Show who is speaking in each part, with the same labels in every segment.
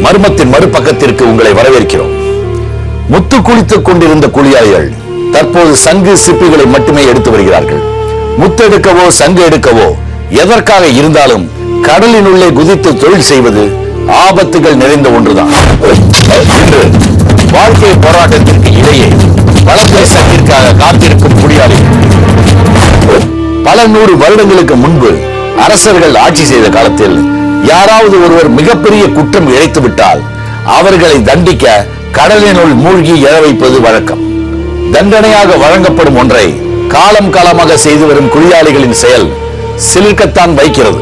Speaker 1: மர்மத்தின் மறுபக்கத்திற்கு உங்களை வரவேற்கிறோம். முத்து குளித்துக் கொண்டிருந்த குளியாளிகள் தற்போது சங்கு சிப்பிகளை மட்டுமே எடுத்து வருகிறார்கள். முத்தெடுக்கவோ சங்கு எடுக்கவோ எதற்காக இருந்தாலும் கடலின் உள்ளே குதித்து தொழில் செய்வது ஆபத்துகள் நிறைந்த ஒன்றுதான். இன்று வாழ்க்கை போராட்டத்திற்கு இடையே வளம்புரி சங்கிற்காக காத்திருக்கும் குடியாளிகள் பல நூறு வருடங்களுக்கு முன்பு அரசர்கள் ஆட்சி செய்த காலத்தில் யாராவது ஒருவர் மிகப்பெரிய குற்றம் இழைத்து விட்டால் அவர்களை தண்டிக்க கடலினுள் மூழ்கி எழ வைப்பது வழக்கம். தண்டனையாக வழங்கப்படும் ஒன்றை காலம் காலமாக செய்து வரும் குடியாளிகளின் செயல் சிலிர்க்கத்தான் வைக்கிறது.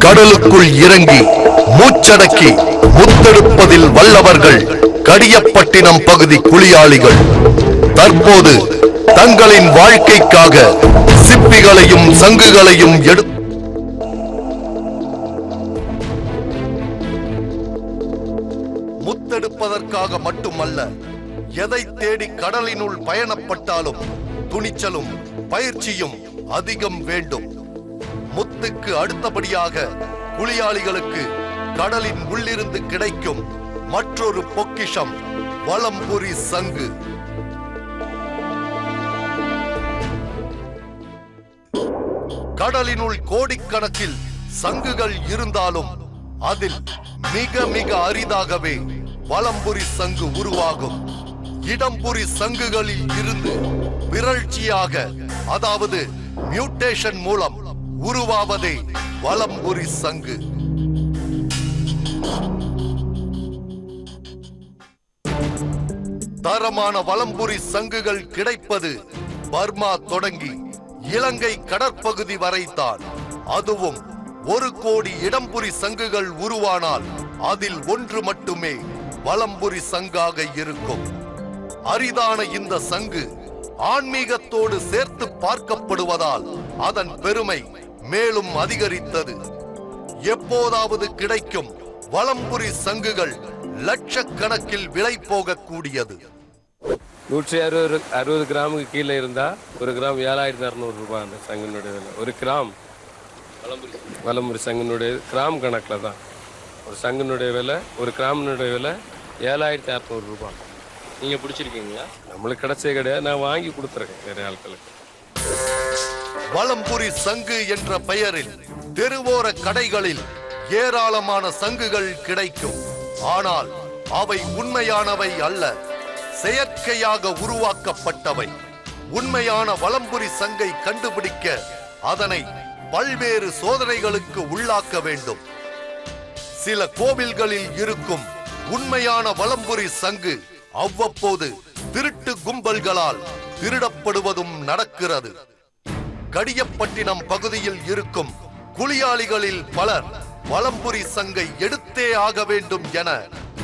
Speaker 2: கடலுக்குள் இறங்கி மூச்சடக்கி முத்தெடுப்பதில் வல்லவர்கள் கடியப்பட்டினம் பகுதி குளியாளிகள் தற்போது தங்களின் வாழ்க்கைக்காக சிப்பிகளையும் சங்குகளையும் முத்தெடுப்பதற்காக மட்டுமல்ல, எதை தேடி கடலினுள் பயணப்பட்டாலும் துணிச்சலும் பயிற்சியும் அதிகம் வேண்டும். முத்துக்கு அடுத்தபடியாக குளியாளிகளுக்கு கடலின் உள்ளிருந்து கிடைக்கும் மற்றொரு பொக்கிஷம் வலம்புரி சங்கு. கடலினுள் கோடிக்கணக்கில் சங்குகள் இருந்தாலும் அதில் மிக மிக அரிதாகவே வலம்புரி சங்கு உருவாகும். இடம்புரி சங்குகளில் இருந்து விரழ்ச்சியாக, அதாவது மியூட்டேஷன் மூலம் உருவாவதே வலம்புரி சங்கு. தரமான வலம்புரி சங்குகள் கிடைப்பது பர்மா தொடங்கி இலங்கை கடற்பகுதி வரைத்தான். அதுவும் 1 கோடி இடம்புரி சங்குகள் உருவானால் அதில் ஒன்று மட்டுமே வலம்புரி சங்காக இருக்கும். அரிதான இந்த சங்கு ஆன்மீகத்தோடு சேர்த்து பார்க்கப்படுவதால் அதன் பெருமை மேலும் அதிகரித்தது. எப்போதாவது கிடைக்கும் வலம்புரி சங்குகள் லட்சக்கணக்கில் விலை போகக்கூடியது.
Speaker 3: 160 கிராமுக்கு கீழே இருந்தா 1 கிராம் 7600 ரூபாய். அந்த சங்கினுடைய விலை 1 கிராம் வலம்புரி சங்கினுடைய கிராம் கணக்கில் தான். ஒரு சங்கினுடைய விலை 1 கிராமினுடைய விலை 7600 ரூபாய். நீங்க பிடிச்சிருக்கீங்களா? நம்மளுக்கு கிடைச்சே கிடையாது, நான் வாங்கி கொடுத்துருக்கேன் நிறைய ஆட்களுக்கு.
Speaker 2: வலம்புரி சங்கு என்ற பெயரில் தெருவோர கடைகளில் ஏராளமான சங்குகள் கிடைக்கும். ஆனால் அவை உண்மையானவை அல்ல, செயற்கையாக உருவாக்கப்பட்டவை. உண்மையான வலம்புரி சங்கை கண்டுபிடிக்க அதனை பல்வேறு சோதனைகளுக்கு உள்ளாக்க வேண்டும். சில கோவில்களில் இருக்கும் உண்மையான வலம்புரி சங்கு அவ்வப்போது திருட்டு கும்பல்களால் திருடப்படுவதும் நடக்கிறது. கடியப்பட்டினம் பகுதியில் இருக்கும் குளியாளிகளில் பலர் வலம்புரி சங்கை எடுத்தே ஆக வேண்டும் என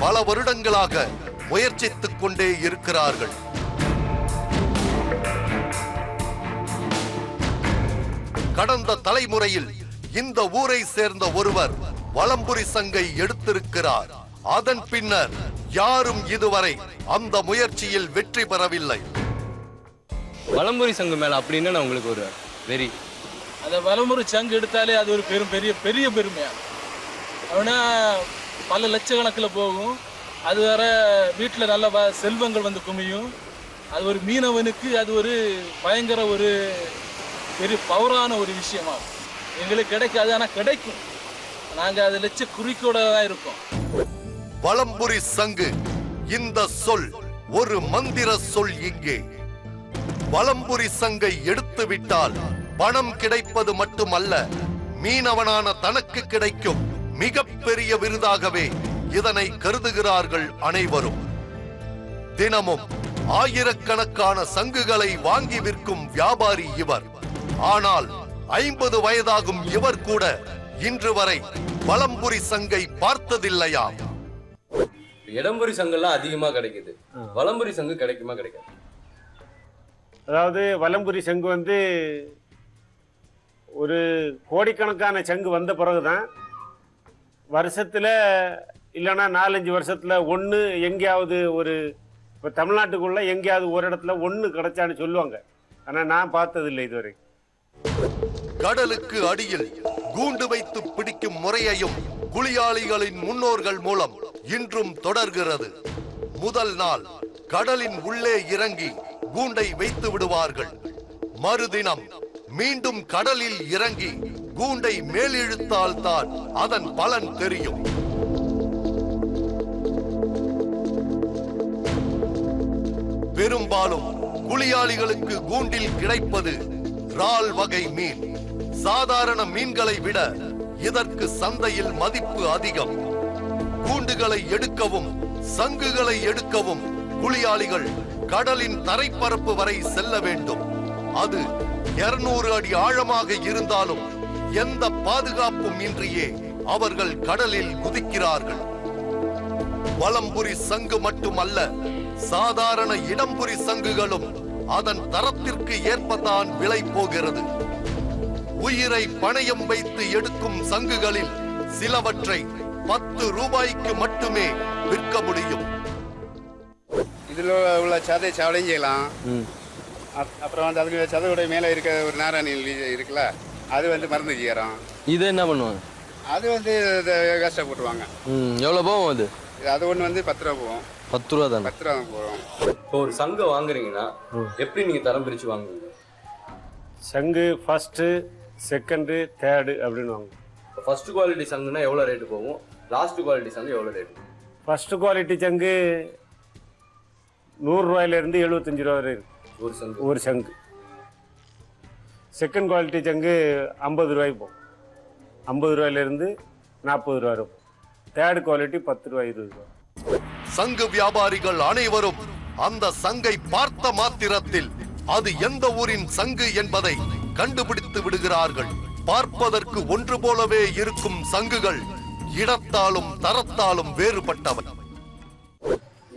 Speaker 2: பல வருடங்களாக முயற்சித்துக் கொண்டே இருக்கிறார்கள். கடந்த தலைமுறையில் இந்த ஊரை சேர்ந்த ஒருவர் வலம்புரி சங்கை எடுத்திருக்கிறார். அதன் பின்னர் யாரும் இதுவரை அந்த முயற்சியில் வெற்றி பெறவில்லை.
Speaker 3: வலம்புரி சங்கு மேல அப்படின்னு உங்களுக்கு ஒரு வெறி.
Speaker 4: அந்த வலம்புரி சங்கு எடுத்தாலே அது ஒரு பெரிய பெருமையா. அவனா பல லட்சக்கணக்கில் போகும். அது வேற வீட்டில் நல்ல செல்வங்கள் வந்து குமியும். அது ஒரு மீனவனுக்கு அது ஒரு பயங்கர ஒரு பெரிய பவரான ஒரு விஷயமா. எங்களுக்கு கிடைக்காது, ஆனால் கிடைக்கும். நாங்கள் அது லட்ச குறிக்கோட தான் இருக்கோம்.
Speaker 2: வலம்புரி சங்கு இந்த சொல் ஒரு மந்திர சொல். இங்கே வலம்புரி சங்கை எடுத்து விட்டால் பணம் கிடைப்பது மட்டுமல்ல, மீனவனான தனக்கு கிடைக்கும் மிகப்பெரிய விருதாகவே இதனை கருதுகிறார்கள் அனைவரும். தினமும் ஆயிரக்கணக்கான சங்குகளை வாங்கி விற்கும் வியாபாரி இவர். ஆனால் 50 வயதாகும் இவர் கூட இன்று வரை வலம்புரி சங்கை பார்த்ததில்லையாம்.
Speaker 3: இடம்புரி சங்கெல்லாம் அதிகமா கிடைக்குது, வலம்புரி சங்கு கிடைக்குமா? கிடைக்காது.
Speaker 5: அதாவது வலம்புரி சங்கு வந்து ஒரு கோடிக்கணக்கான சங்கு வந்த பிறகுதான் வருஷத்தில் இல்லைன்னா 4-5 வருஷத்தில் ஒன்று எங்கேயாவது ஒரு இப்போ தமிழ்நாட்டுக்குள்ளே எங்கேயாவது ஒரு இடத்துல ஒன்று கிடைச்சான்னு சொல்லுவாங்க. ஆனால் நான் பார்த்ததில்லை இதுவரை.
Speaker 2: கடலுக்கு அடியில் கூண்டு வைத்து பிடிக்கும் முறையையும் குளியாளிகளின் முன்னோர்கள் மூலம் இன்றும் தொடர்கிறது. முதல் நாள் கடலின் உள்ளே இறங்கி கூண்டை வைத்து விடுவார்கள். மறுதினம் மீண்டும் கடலில் இறங்கி கூண்டை மேலிழுத்தால் தான் அதன் பலன் தெரியும். பெரும்பாலும் குளியாளிகளுக்கு கூண்டில் கிடைப்பது இறால் வகை மீன். சாதாரண மீன்களை விட இதற்கு சந்தையில் மதிப்பு அதிகம். கூண்டுகளை எடுக்கவும் சங்குகளை எடுக்கவும் குளியாளிகள் கடலின் தரைப்பரப்பு வரை செல்ல வேண்டும். அது 200 அடி ஆழமாக இருந்தாலும் எந்த பாதுகாப்பும் இன்றியே அவர்கள் கடலில் குதிக்கிறார்கள். வலம்புரி சங்கு மட்டுமல்ல, சாதாரண இடம்புரி சங்குகளும் அதன் தரத்திற்கு ஏற்பதான் விலை போகிறது. உயிரை பணயம் வைத்து எடுக்கும் சங்குகளில் சிலவற்றை 10 ரூபாய்க்கு மட்டுமே விற்க முடியும்.
Speaker 6: இதில் உள்ள சதை சவளையும் செய்யலாம். அப்புறம் வந்து அதுக்கு சதையுடைய மேலே இருக்க ஒரு நாராயணி இருக்குல்ல, அது வந்து மருந்து செய்யறோம்.
Speaker 7: இது என்ன பண்ணுவாங்க?
Speaker 6: அது வந்து வேஸ்ட்டாக போட்டுருவாங்க.
Speaker 7: எவ்வளோ போகும் அது?
Speaker 6: அது ஒன்று வந்து 10 ரூபா போகும்.
Speaker 7: 10 ரூபா தானே?
Speaker 6: 10 ரூபா போகும்.
Speaker 7: இப்போ ஒரு சங்கு வாங்குறீங்கன்னா எப்படி நீங்கள் தரம் பிரித்து வாங்குவீங்க?
Speaker 5: சங்கு ஃபர்ஸ்ட்டு, செகண்டு, தேர்டு அப்படின்னு வாங்குவோம்.
Speaker 7: ஃபர்ஸ்ட் குவாலிட்டி சங்குனா எவ்வளோ ரேட்டு போகும்? லாஸ்ட் குவாலிட்டி சங்கு எவ்வளோ ரேட்டு?
Speaker 5: ஃபர்ஸ்ட் குவாலிட்டி சங்கு 100 ரூபாயிலிருந்து 75 ரூபா வரை இருக்கு
Speaker 7: ஒரு சங்கு.
Speaker 5: ஒரு சங்கு. செகண்ட் குவாலிட்டி சங்கு 50 ரூபாய்க்கு போகும். 50 ரூபாயிலிருந்து 40 ரூபா இருக்கும். தேர்ட் குவாலிட்டி 10 ரூபாய் 20 ரூபா.
Speaker 2: சங்கு வியாபாரிகள் அனைவரும் அந்த சங்கை பார்த்த மாத்திரத்தில் அது எந்த ஊரின் சங்கு என்பதை கண்டுபிடித்து விடுகிறார்கள். பார்ப்பதற்கு ஒன்று போலவே இருக்கும் சங்குகள் இடத்தாலும் தரத்தாலும் வேறுபட்டவை.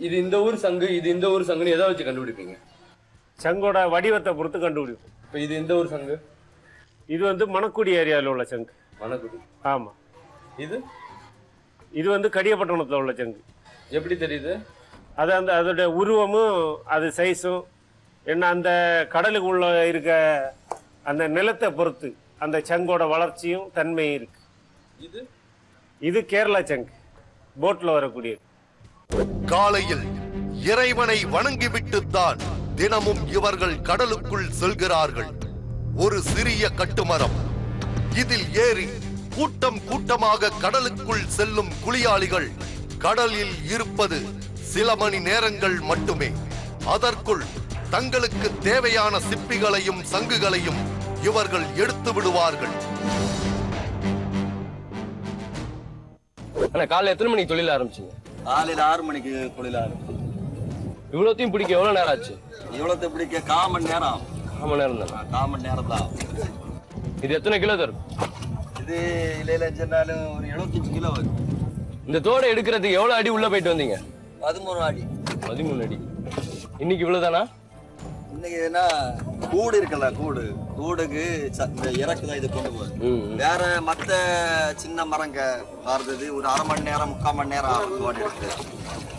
Speaker 7: இது இந்த ஊர் சங்கு, இது இந்த ஊர் சங்குன்னு எதை வச்சு கண்டுபிடிப்பீங்க?
Speaker 5: சங்கோட வடிவத்தை பொறுத்து கண்டுபிடிப்போம்.
Speaker 7: இப்போ இது இந்த ஊர் சங்கு,
Speaker 5: இது வந்து மணக்குடி ஏரியாவில் உள்ள சங்கு.
Speaker 7: மணக்குடி.
Speaker 5: ஆமாம்.
Speaker 7: இது
Speaker 5: வந்து கடியப்பட்டணத்தில் உள்ள சங்கு.
Speaker 7: எப்படி தெரியுது?
Speaker 5: அது அதோட உருவமும் அது சைஸும் என்ன அந்த கடலுக்கு உள்ள இருக்க அந்த நிலத்தை பொறுத்து அந்த சங்கோட வளர்ச்சியும் தன்மையும் இருக்கு. இது கேரளா சங்கு, போட்ல வரக்கூடியது.
Speaker 2: காலையில் இறைவனை வணங்கிவிட்டுத்தான் தினமும் இவர்கள் கடலுக்குள் செல்கிறார்கள். ஒரு சிறிய கட்டுமரம், இதில் ஏறி கூட்டம் கூட்டமாக கடலுக்குள் செல்லும் குளியாளிகள் கடலில் இருப்பது சில மணி நேரங்கள் மட்டுமே. அதற்குள் தங்களுக்கு தேவையான சிப்பிகளையும் சங்குகளையும் இவர்கள் எடுத்து விடுவார்கள்.
Speaker 7: காலையில் எத்தனை மணிக்கு தொழில் ஆரம்பிச்சீங்க?
Speaker 8: காலையில் 6 மணிக்கு தொழில் ஆரம்பிச்சு.
Speaker 7: இவ்வளோத்தையும் பிடிக்க எவ்வளோ நேரம் ஆச்சு?
Speaker 8: இவ்வளோத்தை பிடிக்க 1/4 மணி நேரம்.
Speaker 7: 1/4 மணி நேரம் தானே?
Speaker 8: 1/4 மணி நேரம் தான்.
Speaker 7: இது எத்தனை கிலோ தரும்?
Speaker 8: இது இலையில சொன்னாலும் ஒரு 75 கிலோ வரும்.
Speaker 7: இந்த தோடை எடுக்கிறதுக்கு எவ்வளோ அடி உள்ள போயிட்டு வந்தீங்க?
Speaker 8: 13 அடி.
Speaker 7: 13 அடி. இன்னைக்கு இவ்வளோதானா?
Speaker 8: இன்னைக்கு என்ன கூடு இருக்குல்ல, கூடுக்கு இறக்குதான் இது கொண்டு போகுது. வேற மற்ற சின்ன மரங்க வர்றது ஒரு 1/2 மணி நேரம் 3/4 மணி நேரம் ஆகும் தோடு எடுத்து.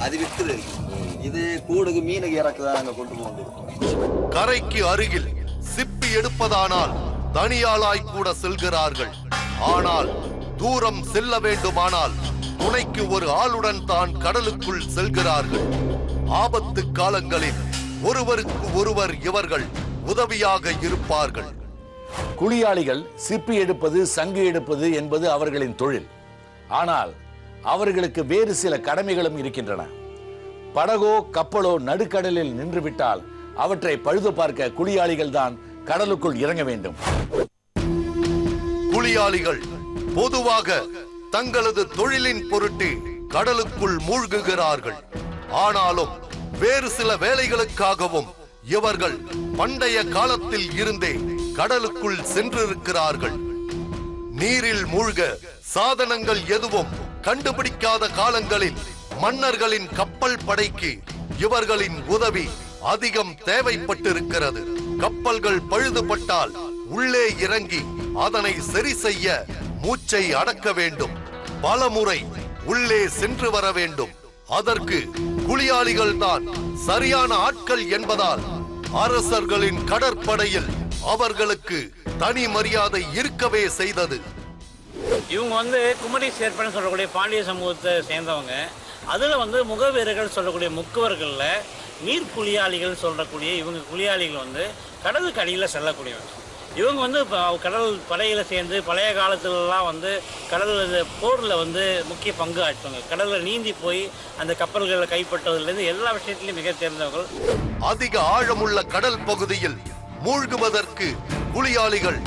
Speaker 8: அது விற்குது. இது கூடுக்கு மீனுக்கு இறக்குதான் அங்க கொண்டு போகுது.
Speaker 2: கரைக்கு அருகில் சிப்பி எடுப்பதானால் தனியாளாய் கூட செல்கிறார்கள். ஆனால் தூரம் செல்ல வேண்டுமானால் துணைக்கு ஒரு ஆளுடன் தான் கடலுக்குள் செல்கிறார்கள். ஆபத்து காலங்களில் ஒருவருக்கு ஒருவர் இவர்கள் உதவியாக இருப்பார்கள்.
Speaker 1: குளியாளிகள் சிப்பி எடுப்பது சங்கு எடுப்பது என்பது அவர்களின் தொழில். ஆனால் அவர்களுக்கு வேறு சில கடமைகளும் இருக்கின்றன. படகோ கப்பலோ நடுக்கடலில் நின்றுவிட்டால் அவற்றை பழுது பார்க்க குளியாளிகள் தான் கடலுக்குள் இறங்க வேண்டும்.
Speaker 2: குளியாளிகள் பொதுவாக தங்களது தொழிலின் பொருட்டு கடலுக்குள் மூழ்குகிறார்கள். ஆனாலும் வேறு சில வேலைகளுக்காகவும் இவர்கள் பண்டைய காலத்தில் இருந்தே கடலுக்குள் சென்றிருக்கிறார்கள். நீரில் மூழ்க சாதனங்கள் எதுவும் கண்டுபிடிக்காத காலங்களில் மன்னர்களின் கப்பல் படைக்கு இவர்களின் உதவி அதிகம் தேவைப்பட்டிருக்கிறது. கப்பல்கள் பழுதுபட்டால் உள்ளே இறங்கி அதனை சரி செய்ய மூச்சை அடக்க வேண்டும். பலமுறை உள்ளே சென்று வர வேண்டும். அதற்கு குளியாளிகள் தான் சரியான ஆட்கள் என்பதால் அரசர்களின் கடற்படையில் அவர்களுக்கு தனி மரியாதை இருக்கவே செய்தது.
Speaker 9: இவங்க குமரி சேர்ப்பன்னு சொல்லக்கூடிய பாண்டிய சமூகத்தை சேர்ந்தவங்க. அதில் முகவீரர்கள் சொல்லக்கூடிய முக்குவர்களில் நீர் குளியாளிகள் சொல்லக்கூடிய இவங்க குளியாளிகள் கடலுக்கு அடியில் செல்லக்கூடியவங்க. இவங்க கடல் படையில் சேர்ந்து பழைய காலத்துலலாம் கடல் போரில் முக்கிய பங்கு ஆற்றுவாங்க. கடலில் நீந்தி போய் அந்த கப்பல்களை கைப்பற்றுவதிலிருந்து எல்லா விஷயத்திலையும் மிக தேர்ந்தவர்கள்.
Speaker 2: அதிக ஆழமுள்ள கடல் பகுதியில் மூழ்குவதற்கு குளியாளிகள்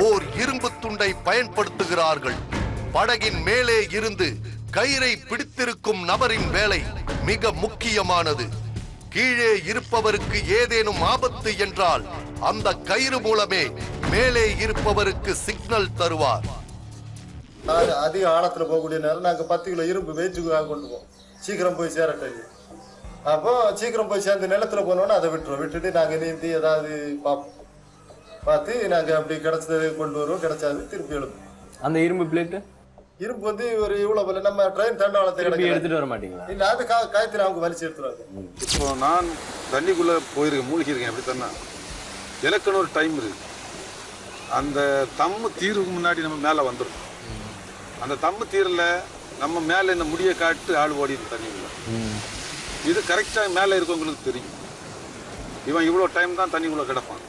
Speaker 2: ஓர் இரும்பு துண்டை பயன்படுத்துகிறார்கள். படகின் மேலே இருந்து கயிறை பிடித்திருக்கும் நபரின் வேலை மிக முக்கியமானது. கீழே இருப்பவருக்கு ஏதேனும் ஆபத்து என்றால் அந்த கயிறு மூலமே மேலே இருப்பவருக்கு சிக்னல் தருவார்.
Speaker 10: அதிக ஆழத்துல போகக்கூடிய நேரம் நாங்க 10 கிலோ இரும்பு வெயிட்டுக்காக கொண்டு போவோம். சீக்கிரம் போய் சேரட்டேன். அப்போ சீக்கிரம் போய் சேர்ந்து நிலத்துல போனோன்னா அதை விட்டுட்டு நாங்க நீந்தி ஏதாவது பார்த்து நாங்க அப்படி கிடைச்சது கொண்டு வருவோம். கிடைச்சாது திருப்பி எழுப்போம்.
Speaker 7: அந்த இரும்பு பிளேட்டு
Speaker 10: இரும்பு ஒரு இவ்வளவு போல நம்ம ட்ரெயின் தண்டவாளத்தை
Speaker 7: எடுத்துட்டு வர மாட்டீங்களா?
Speaker 10: இல்ல அது காயத்துல அவங்க வலிச்சு எடுத்துருவாங்க.
Speaker 11: இப்போ நான் தண்ணிக்குள்ள போயிருக்கேன், மூழ்கி இருக்கேன். எப்படி தானே எனக்குன்னு ஒரு டைம் இருக்கு. அந்த தம்மு தீர்வுக்கு முன்னாடி நம்ம மேலே வந்துடும். அந்த தம்மு தீரல நம்ம மேலே இந்த முடியை காட்டு ஆள் ஓடிடும் தண்ணிக்குள்ள. இது கரெக்டாக மேலே இருக்கவங்களுக்கு தெரியும். இவன் இவ்வளோ டைம் தான் தண்ணிக்குள்ளே கிடப்பான்.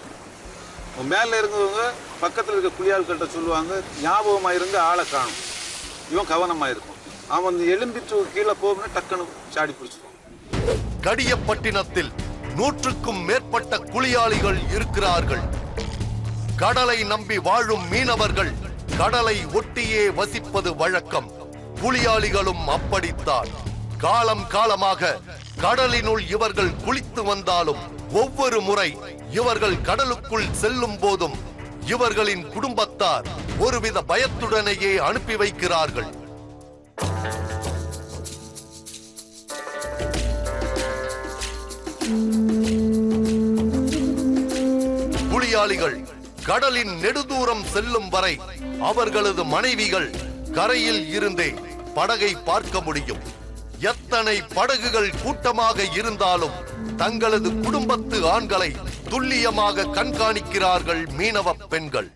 Speaker 11: மேலே இருந்தவங்க பக்கத்தில் இருக்க குளியாள்கிட்ட சொல்லுவாங்க, ஞாபகமாக இருந்து ஆளை காணும், இவன் கவனமாக இருக்கும். அவன் எலும்பிட்டு கீழே போகணும்னு டக்குன்னு சாடி பிடிச்சிருவான்.
Speaker 2: கடியப்பட்டினத்தில் 100க்கும் மேற்பட்ட குளியாளிகள் இருக்கிறார்கள். கடலை நம்பி வாழும் மீனவர்கள் கடலை ஒட்டியே வசிப்பது வழக்கம். குளியாளிகளும் அப்படித்தான். காலம் காலமாக கடலினுள் இவர்கள் குளித்து வந்தாலும் ஒவ்வொரு முறை இவர்கள் கடலுக்குள் செல்லும் போதும் இவர்களின் குடும்பத்தார் ஒருவித பயத்துடனேயே அனுப்பி வைக்கிறார்கள். குளியாளிகள் கடலின் நெடுதூரம் செல்லும் வரை அவர்களது மனைவிகள் கரையில் இருந்தே படகை பார்க்க முடியும். எத்தனை படகுகள் கூட்டமாக இருந்தாலும் தங்களது குடும்பத்து ஆண்களை துல்லியமாக கண்காணிக்கிறார்கள் மீனவ பெண்கள்.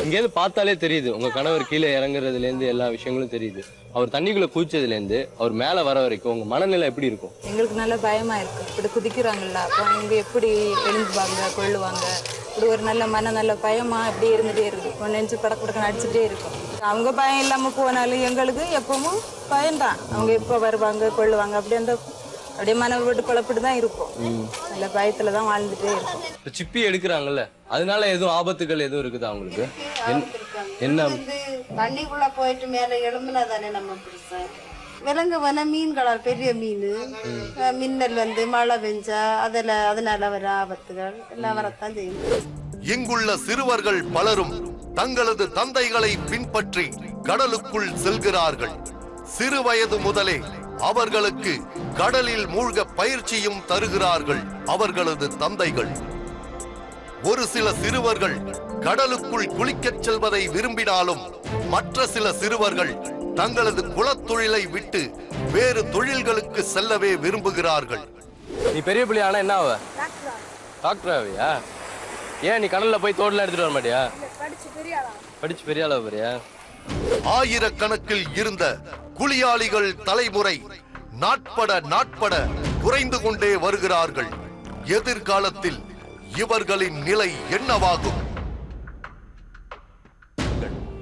Speaker 7: இங்கேருந்து பார்த்தாலே தெரியுது, உங்க கணவர் கீழே இறங்குறதுல இருந்து எல்லா விஷயங்களும் தெரியுது. அவர் தண்ணிக்குள்ள குதிச்சதுல இருந்து அவர் மேல வர வரைக்கும் உங்க மனநிலை எப்படி இருக்கும்?
Speaker 12: எங்களுக்கு நல்ல பயமா இருக்கு. இப்படி குதிக்கிறாங்கல்ல, அப்போ இவங்க எப்படி எழுந்துவாங்க, கொள்ளுவாங்க, இப்படி ஒரு நல்ல பயமா இப்படி இருந்துட்டே இருக்கு. நெஞ்சு படக்கு அடிச்சுட்டே இருக்கும். அவங்க பயம் இல்லாம போனாலும் எங்களுக்கு எப்பவும் பயம்தான். அவங்க எப்போ வருவாங்க, கொள்ளுவாங்க, அப்படியே மன விட்டு குழப்பிட்டு தான் இருக்கும். நல்ல பயத்துல தான் வாழ்ந்துட்டே இருக்கும்.
Speaker 7: சிப்பி எடுக்கிறாங்கல்ல, அதனால எதுவும் ஆபத்துகள் எதுவும் இருக்குதா அவங்களுக்கு? என்ன
Speaker 13: தண்ணிக்குள்ள போயிட்டு மேல எழும்புனா தானே நம்ம பிடிச்சோம். விலங்கு மீன்களால் பெரிய மீன், மின்னல் மழை பெஞ்சா அதனால வர ஆபத்துகள் எல்லாம் வரத்தான் செய்யும்.
Speaker 2: இங்குள்ள சிறுவர்கள் பலரும் தங்களது தந்தைகளை பின்பற்றி கடலுக்குள் செல்கிறார்கள். சிறு வயது முதலே அவர்களுக்கு கடலில் மூழ்க பயிற்சியும் தருகிறார்கள் அவர்களது தந்தைகள். ஒரு சில சிறுவர்கள் கடலுக்குள் குளிக்கச் செல்வதை விரும்பினாலும் மற்ற சில சிறுவர்கள் தங்களது குலத்தொழிலை விட்டு வேறு தொழில்களுக்கு செல்லவே விரும்புகிறார்கள்.
Speaker 7: நீ பெரிய பிள்ளை ஆனா என்ன ஆவ? டாக்டர் ஆவியா? ஏன் நீ கடல்ல போய் தோடலாம் எடுத்துட்டு வர மாட்டியா? படிச்சு பெரிய ஆளா வரியா?
Speaker 2: ஆயிரக்கணக்கில் இருந்த குளியாளிகள் தலைமுறை நாட்பட குறைந்து கொண்டே வருகிறார்கள். எதிர்காலத்தில் இவர்களின் நிலை என்னவாகும்?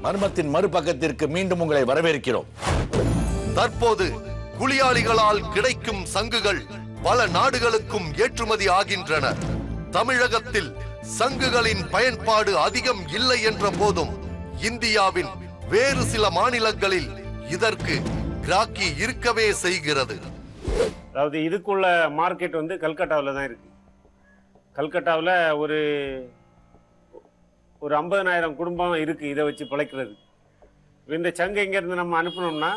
Speaker 1: மர்மத்தின் மறுபக்கத்திற்கு மீண்டும் உங்களை வரவேற்கிறோம்.
Speaker 2: தற்போது குளியாளிகளால் கிடைக்கும் சங்குகள் பல நாடுகளுக்கும் ஏற்றுமதி ஆகின்றன. தமிழகத்தில் சங்குகளின் பயன்பாடு அதிகம் இல்லை என்ற போதும் இந்தியாவின் வேறு சில மாநிலங்களில் இதற்கு கிராக்கி இருக்கவே செய்கிறது.
Speaker 5: அதாவது இதுக்குள்ள மார்க்கெட் கல்கட்டாவில் தான் இருக்கு. கல்கட்டாவில் ஒரு 50,000 குடும்பம் இருக்கு இதை வச்சு பிழைக்கிறது. இந்த சங்கை இங்கேருந்து நம்ம அனுப்பினோம்னா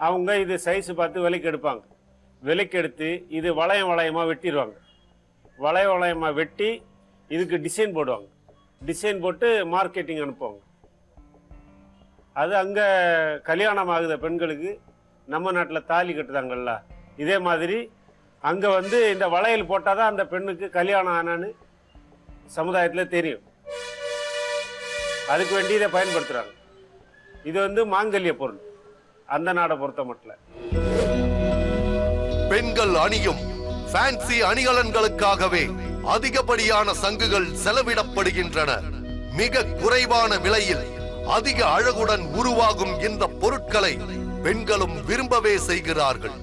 Speaker 5: அவங்க இது சைஸ் பார்த்து விலைக்கு எடுப்பாங்க. விலைக்கு எடுத்து இது வளையமாக வெட்டிடுவாங்க. வளையமாக வெட்டி இதுக்கு டிசைன் போடுவாங்க. டிசைன் போட்டு மார்க்கெட்டிங் அனுப்புவாங்க. அது அங்கே கல்யாணம் ஆகுத பெண்களுக்கு நம்ம நாட்டில் தாலி கட்டுதாங்கள்ல, இதே மாதிரி அங்கே வந்து இந்த வளையல் போட்டால் தான் அந்த பெண்ணுக்கு கல்யாணம் ஆனான்னு சமுதாயத்தில் தெரியும். அதுக்கு வேண்டி இதை பயன்படுத்துகிறாங்க. இது வந்து மாங்கல்ய பொருள் அந்த நாடை பொறுத்த மட்டும்.
Speaker 2: பெண்கள் அணியும் ஃபேன்சி அணிகலன்களுக்காகவே அதிகப்படியான சங்குகள் செலவிடப்படுகின்றன. மிக குறைவான விலையில் அதிக அழகுடன் உருவாகும் இந்த பொருட்களை பெண்களும் விரும்பவே செய்கிறார்கள்.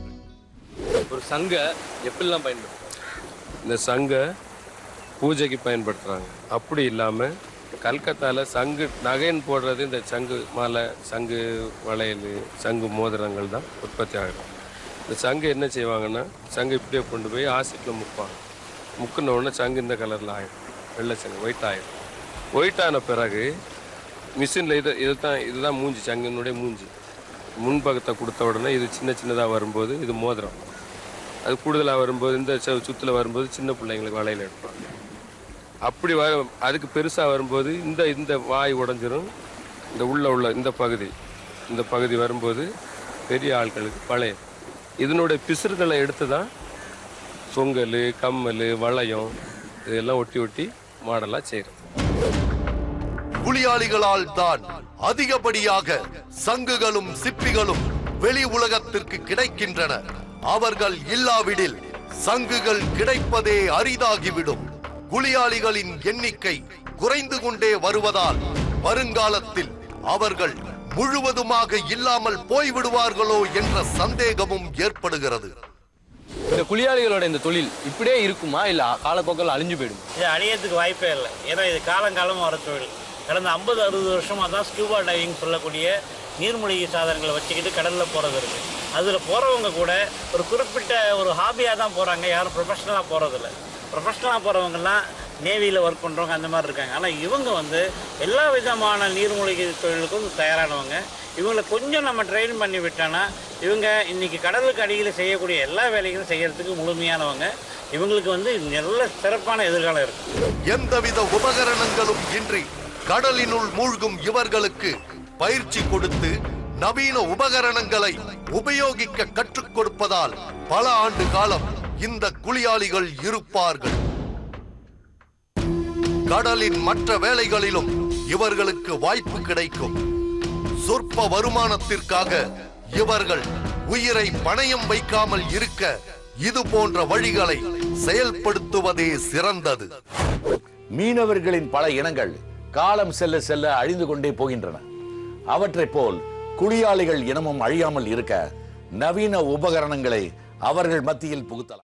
Speaker 7: ஒரு சங்க எப்படிலாம் பயன்படுத்தும்?
Speaker 3: இந்த சங்க பூஜைக்கு பயன்படுத்துகிறாங்க. அப்படி இல்லாமல் கல்கத்தாவில் சங்கு நகைன்னு போடுறது இந்த சங்கு மாலை, சங்கு வளையல், சங்கு மோதிரங்கள் தான் உற்பத்தி ஆகிடும். இந்த சங்கு என்ன செய்வாங்கன்னா, சங்கு இப்படியே கொண்டு போய் ஆசிட்டில் முப்பாங்க. முக்கின உடனே சங்கு இந்த கலரில் ஆகிடும், வெள்ளை சங்கு ஒயிட் ஆகிடும். ஒயிட் ஆன பிறகு மிஷினில் இதுதான் மூஞ்சி, சங்கினுடைய மூஞ்சி. முன்பக்கத்தை கொடுத்த உடனே இது சின்ன சின்னதாக வரும்போது இது மோதிரம். அது கூடுதலாக வரும்போது இந்த சுற்றில் வரும்போது சின்ன பிள்ளைங்களுக்கு வளையல் எடுப்பாங்க. அப்படி அதுக்கு பெருசாக வரும்போது இந்த வாய் உடஞ்சிரும். இந்த உள்ள இந்த பகுதி வரும்போது பெரிய ஆட்களுக்கு வளையல். இதனுடைய பிசுறுகளை எடுத்து தான் சொங்கல், கம்மல், வளையம் இதெல்லாம் ஒட்டி மாடலாக செய்கிறோம்.
Speaker 2: புலியாளிகளால் தான் அதிகப்படியாக சங்குகளும் சிப்பிகளும் வெளி உலகத்திற்கு கிடைக்கின்றன. அவர்கள் இல்லாவிடில் சங்குகள் கிடைப்பதே அரிதாகிவிடும். குளியாளிகளின் எண்ணிக்கை குறைந்து கொண்டே வருவதால் வருங்காலத்தில் அவர்கள் முழுவதுமாக இல்லாமல் போய்விடுவார்களோ என்ற சந்தேகமும் ஏற்படுகிறது.
Speaker 7: இந்த குளியாளிகளோட இந்த தொழில் இப்படியே இருக்குமா, இல்ல காலப்போக்கில் அழிஞ்சு போயிடும்?
Speaker 9: இது அழியறதுக்கு வாய்ப்பே இல்லை. ஏன்னா இது காலங்காலமாக வர தொழில். கடந்த 50-60 வருஷமாக தான் ஸ்கூபா டைவிங் சொல்லக்கூடிய நீர்மூழ்கி சாதனங்களை வச்சுக்கிட்டு கடலில் போகிறது இருக்குது. அதில் போகிறவங்க கூட ஒரு குறிப்பிட்ட ஒரு ஹாபியாக தான் போகிறாங்க, யாரும் ப்ரொஃபஷ்னலாக போகிறதில்ல. ப்ரொஃபஷ்னலாக போகிறவங்கலாம் நேவியில் ஒர்க் பண்ணுறவங்க அந்த மாதிரி இருக்காங்க. ஆனால் இவங்க வந்து எல்லா விதமான நீர்மூழ்கி தொழிலுக்கும் தயாரானவங்க. இவங்களை கொஞ்சம் நம்ம ட்ரெயின் பண்ணி விட்டோன்னா இவங்க இன்றைக்கி கடலுக்கு அடியில் செய்யக்கூடிய எல்லா வேலைகளும் செய்யறதுக்கு முழுமையானவங்க. இவங்களுக்கு வந்து நல்ல சிறப்பான எதிர்காலம் இருக்குது.
Speaker 2: எந்தவித உபகரணங்களும் இன்றி கடலினுள் மூழ்கும் இவர்களுக்கு பயிற்சி கொடுத்து நவீன உபகரணங்களை உபயோகிக்க கற்றுக் கொடுப்பதால் பல ஆண்டு காலம் இந்த குளியாளிகள் இருப்பார்கள். கடலின் மற்ற வேலைகளிலும் இவர்களுக்கு வாய்ப்பு கிடைக்கும். சொற்ப வருமானத்திற்காக இவர்கள் உயிரை பணயம் வைக்காமல் இருக்க இது போன்ற வழிகளை செயல்படுத்துவதே சிறந்தது.
Speaker 1: மீனவர்களின் பல இனங்கள் காலம் செல்ல செல்ல அழிந்து கொண்டே போகின்றன. அவற்றைப் போல் குளியாளிகள் இனமும் அழியாமல் இருக்க நவீன உபகரணங்களை அவர்கள் மத்தியில் புகுத்தலாம்.